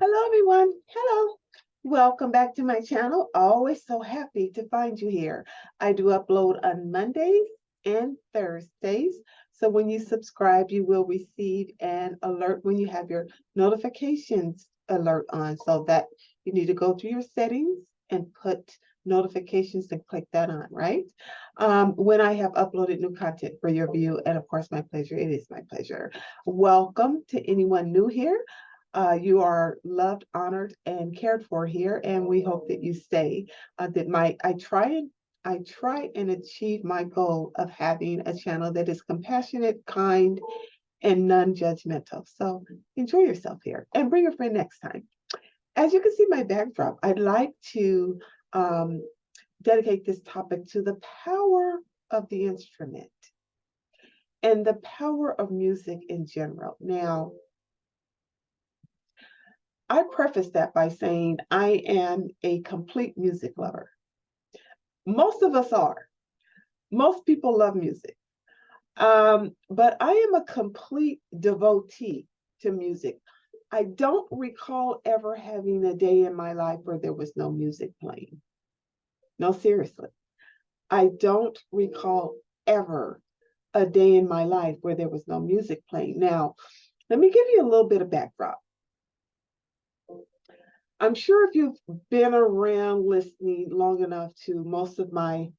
Hello, everyone. Hello. Welcome back to my channel. Always so happy to find you here. I do upload on Mondays and Thursdays. So when you subscribe, you will receive an alert when you have your notifications alert on. So that you need to go through your settings and put notifications and click that on, right? When I have uploaded new content for your view, and of course, my pleasure. It is my pleasure. Welcome to anyone new here. You are loved, honored, and cared for here, and we hope that you stay. I try and achieve my goal of having a channel that is compassionate, kind, and non-judgmental. So enjoy yourself here, and bring a friend next time. As you can see my backdrop, I'd like to dedicate this topic to the power of the instrument and the power of music in general. Now, I preface that by saying I am a complete music lover. Most of us are. Most people love music. But I am a complete devotee to music. I don't recall ever having a day in my life where there was no music playing. No, seriously. I don't recall ever a day in my life where there was no music playing. Now, let me give you a little bit of backdrop. I'm sure if you've been around listening long enough to most of my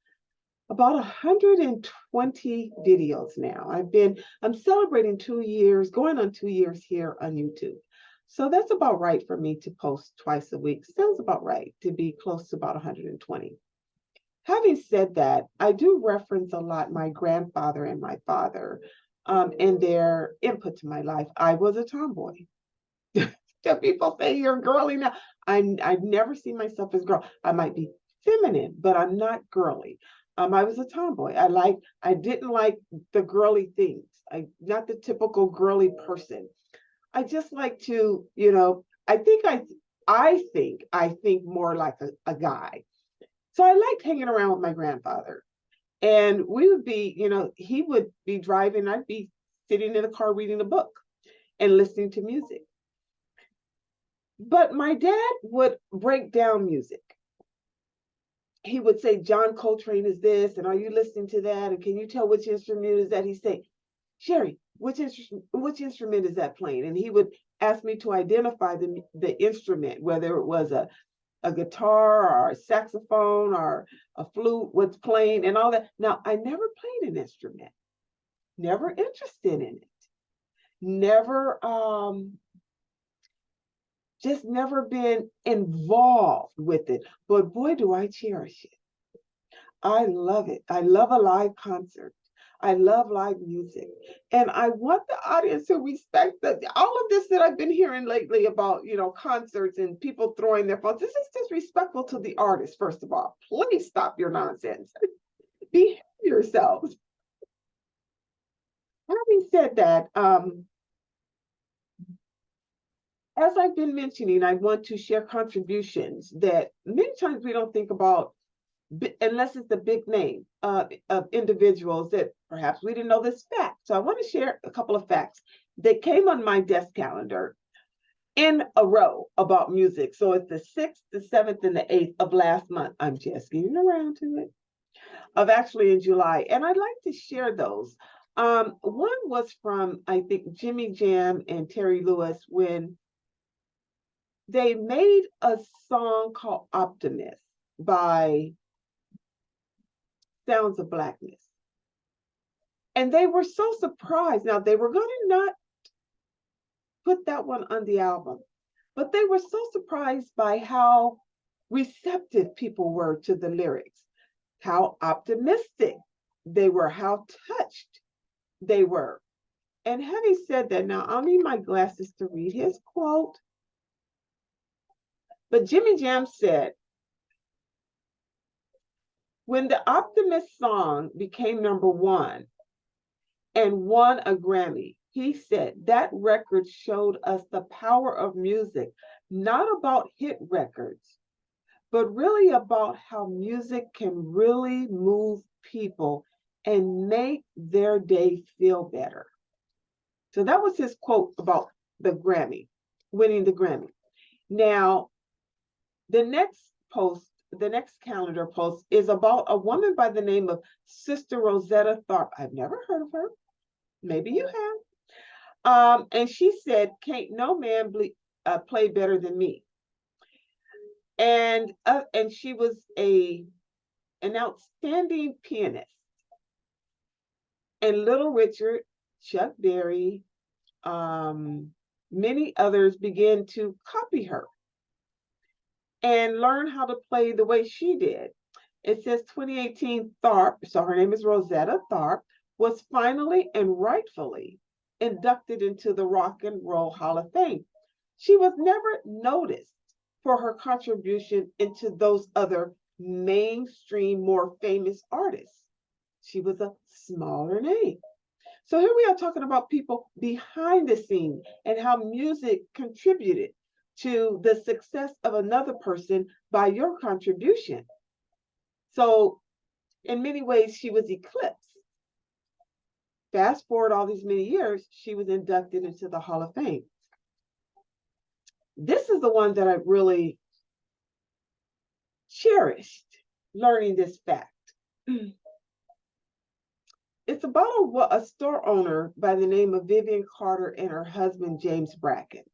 about 120 videos now. I'm celebrating 2 years, going on 2 years here on YouTube. So that's about right for me to post twice a week. Sounds about right to be close to about 120. Having said that, I do reference a lot my grandfather and my father and their input to my life. I was a tomboy. People say you're girly now. I've never seen myself as girl. I might be feminine, but I'm not girly. I was a tomboy. I didn't like the girly things. Not the typical girly person. I just like to, I think more like a guy. So I liked hanging around with my grandfather. And we would be, he would be driving, I'd be sitting in the car reading a book and listening to music. But my dad would break down music. He would say, John Coltrane is this, and are you listening to that? And can you tell which instrument is that? He'd say, Sheri, which instrument is that playing? And he would ask me to identify the instrument, whether it was a guitar or a saxophone or a flute, what's playing and all that. Now, I never played an instrument, never interested in it, never just never been involved with it. But boy, do I cherish it. I love it. I love a live concert. I love live music. And I want the audience to respect all of this that I've been hearing lately about, concerts and people throwing their phones. This is disrespectful to the artist, first of all. Please stop your nonsense. Behave yourselves. Having said that, as I've been mentioning, I want to share contributions that many times we don't think about unless it's the big name of individuals that perhaps we didn't know this fact. So I want to share a couple of facts that came on my desk calendar in a row about music. So it's the 6th, the 7th, and the 8th of last month. I'm just getting around to it. Of actually in July. And I'd like to share those. One was from, I think, Jimmy Jam and Sheri Lewis when they made a song called Optimist by Sounds of Blackness. And they were so surprised. Now, they were going to not put that one on the album, but they were so surprised by how receptive people were to the lyrics, how optimistic they were, how touched they were. And having said that, now I'll need my glasses to read his quote. But Jimmy Jam said, when the Optimist song became #1 and won a Grammy, he said that record showed us the power of music, not about hit records, but really about how music can really move people and make their day feel better. So that was his quote about the Grammy, winning the Grammy. Now, the next post, the next calendar post is about a woman by the name of Sister Rosetta Tharpe. I've never heard of her. Maybe you have. And she said, "Can't no man play better than me." And she was an outstanding pianist. And Little Richard, Chuck Berry, many others began to copy her and learn how to play the way she did. It says 2018 Tharpe, so her name is Rosetta Tharpe, was finally and rightfully inducted into the Rock and Roll Hall of Fame. She was never noticed for her contribution into those other mainstream, more famous artists. She was a smaller name. So here we are talking about people behind the scene and how music contributed to the success of another person by your contribution. So in many ways, she was eclipsed. Fast forward all these many years, she was inducted into the Hall of Fame. This is the one that I really cherished, learning this fact. It's about a store owner by the name of Vivian Carter and her husband, James Bracken.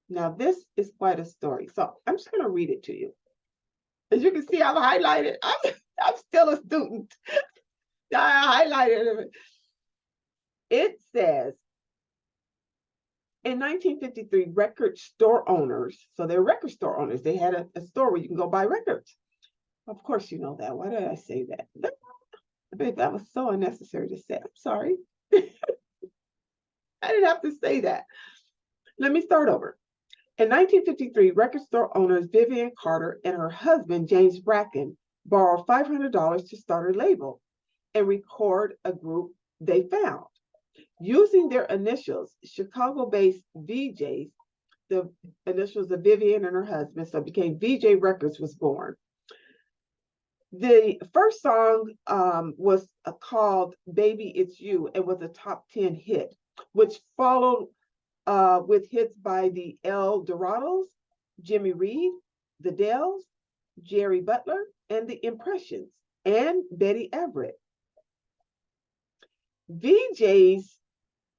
Now, this is quite a story. So I'm just going to read it to you. As you can see, I've highlighted. I'm still a student. I highlighted it. It says, in 1953, record store owners, so they're record store owners. They had a store where you can go buy records. Of course, you know that. Why did I say that? That was so unnecessary to say. I'm sorry. I didn't have to say that. Let me start over. In 1953, record store owners Vivian Carter and her husband, James Bracken, borrowed $500 to start a label and record a group they found. Using their initials, Chicago-based VJs, the initials of Vivian and her husband, so it became VJ Records, was born. The first song was called Baby It's You. It was a top 10 hit, which followed with hits by the El Dorados, Jimmy Reed, the Dells, Jerry Butler, and the Impressions, and Betty Everett. VJ's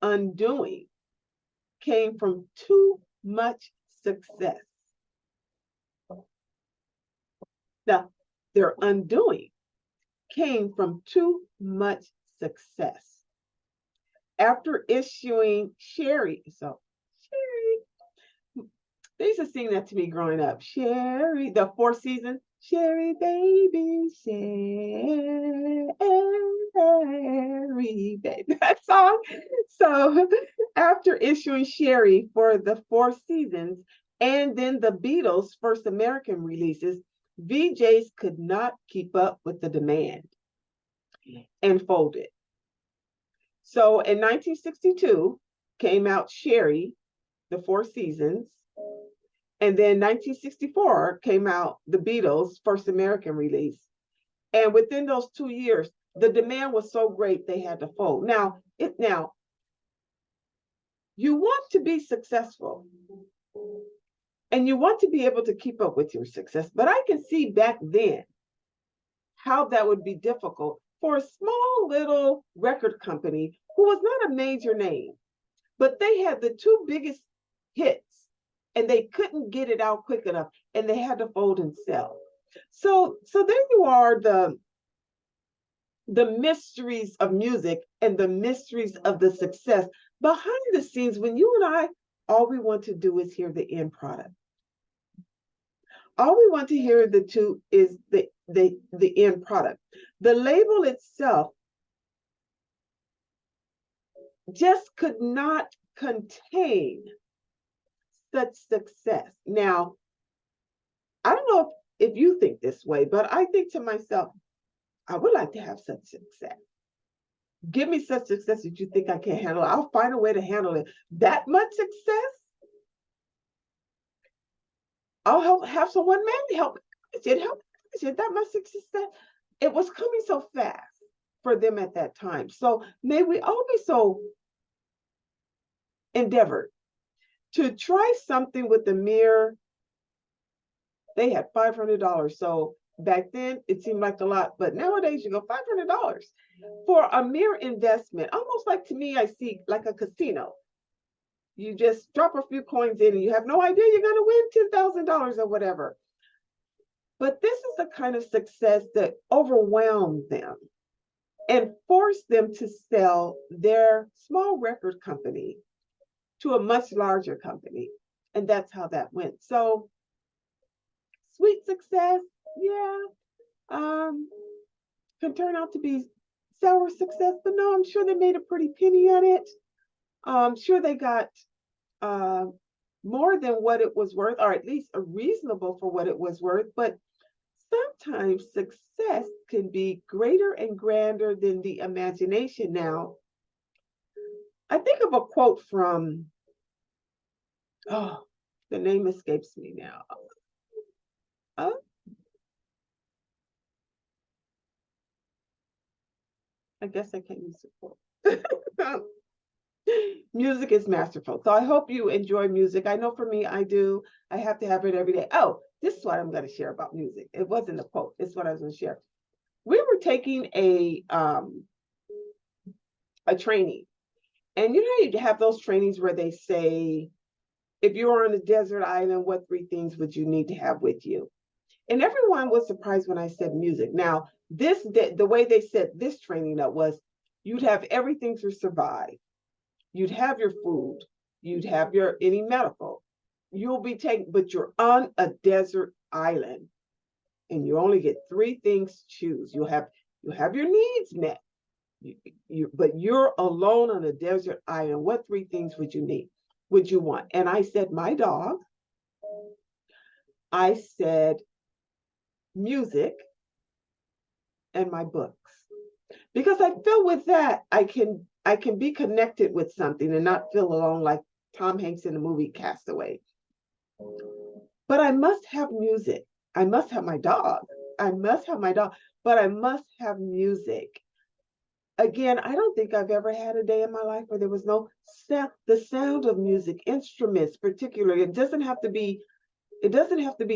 undoing came from too much success. Now, their undoing came from too much success. After issuing Sheri, they used to sing that to me growing up. Sheri, the Four Seasons, Sheri, baby, Sheri, baby, that song. So after issuing Sheri for the Four Seasons and then the Beatles' first American releases, VJs could not keep up with the demand and folded. So in 1962 came out Sheri, the Four Seasons, and then 1964 came out the Beatles' first American release. And within those 2 years, the demand was so great they had to fold. Now, you want to be successful and you want to be able to keep up with your success. But I can see back then how that would be difficult for a small little record company who was not a major name, but they had the two biggest hits and they couldn't get it out quick enough and they had to fold and sell. So there you are, the mysteries of music and the mysteries of the success behind the scenes. When you and I, all we want to do is hear the end product. All we want to hear is the end product. The label itself just could not contain such success. Now, I don't know if you think this way, but I think to myself, I would like to have such success. Give me such success that you think I can't handle it. I'll find a way to handle it. That much success? I'll have someone man help me. That much success. It was coming so fast for them at that time. So may we all be so endeavored to try something with the mere they had $500. So back then it seemed like a lot, but nowadays you go $500 for a mere investment. Almost like, to me, I see like a casino. You just drop a few coins in and you have no idea you're going to win $10,000 or whatever. But this is the kind of success that overwhelmed them and forced them to sell their small record company to a much larger company. And that's how that went. So sweet success, yeah, can turn out to be sour success, but no, I'm sure they made a pretty penny on it. I'm sure they got more than what it was worth, or at least a reasonable for what it was worth. But sometimes success can be greater and grander than the imagination. Now, I think of a quote from, oh, the name escapes me now. I guess I can't use the quote. Music is masterful. So I hope you enjoy music. I know for me, I do. I have to have it every day. Oh, this is what I'm going to share about music. It wasn't a quote. It's what I was going to share. We were taking a training, and you know, you have those trainings where they say, if you were on a desert island, what 3 things would you need to have with you? And everyone was surprised when I said music. Now, the way they set this training up was, you'd have everything to survive. You'd have your food, you'd have your any medical, you'll be taken, but you're on a desert island and you only get 3 things to choose. You'll have your needs met, but you're alone on a desert island. What 3 things would you want? And I said, my dog. I said, music, and my books. Because I feel with that, I can be connected with something and not feel alone, like Tom Hanks in the movie Castaway. But I must have music. I must have my dog. I must have my dog, but I must have music. Again, I don't think I've ever had a day in my life where there was no sound, the sound of music, instruments particularly. It doesn't have to be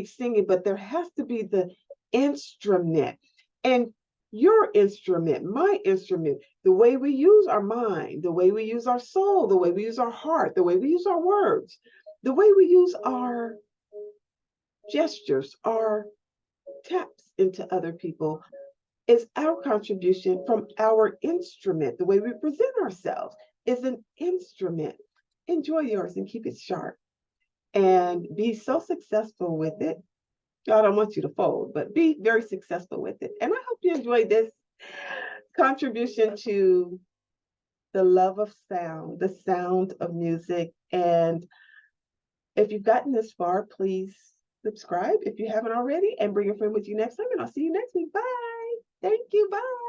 singing, but there has to be the instrument. And your instrument, my instrument, the way we use our mind, the way we use our soul, the way we use our heart, the way we use our words, the way we use our gestures, our taps into other people, is our contribution from our instrument. The way we present ourselves is an instrument. Enjoy yours and keep it sharp and be so successful with it. I don't want you to fold, but be very successful with it. And I hope you enjoyed this contribution to the love of sound, the sound of music. And if you've gotten this far, please subscribe if you haven't already, and bring a friend with you next time. And I'll see you next week. Bye. Thank you. Bye.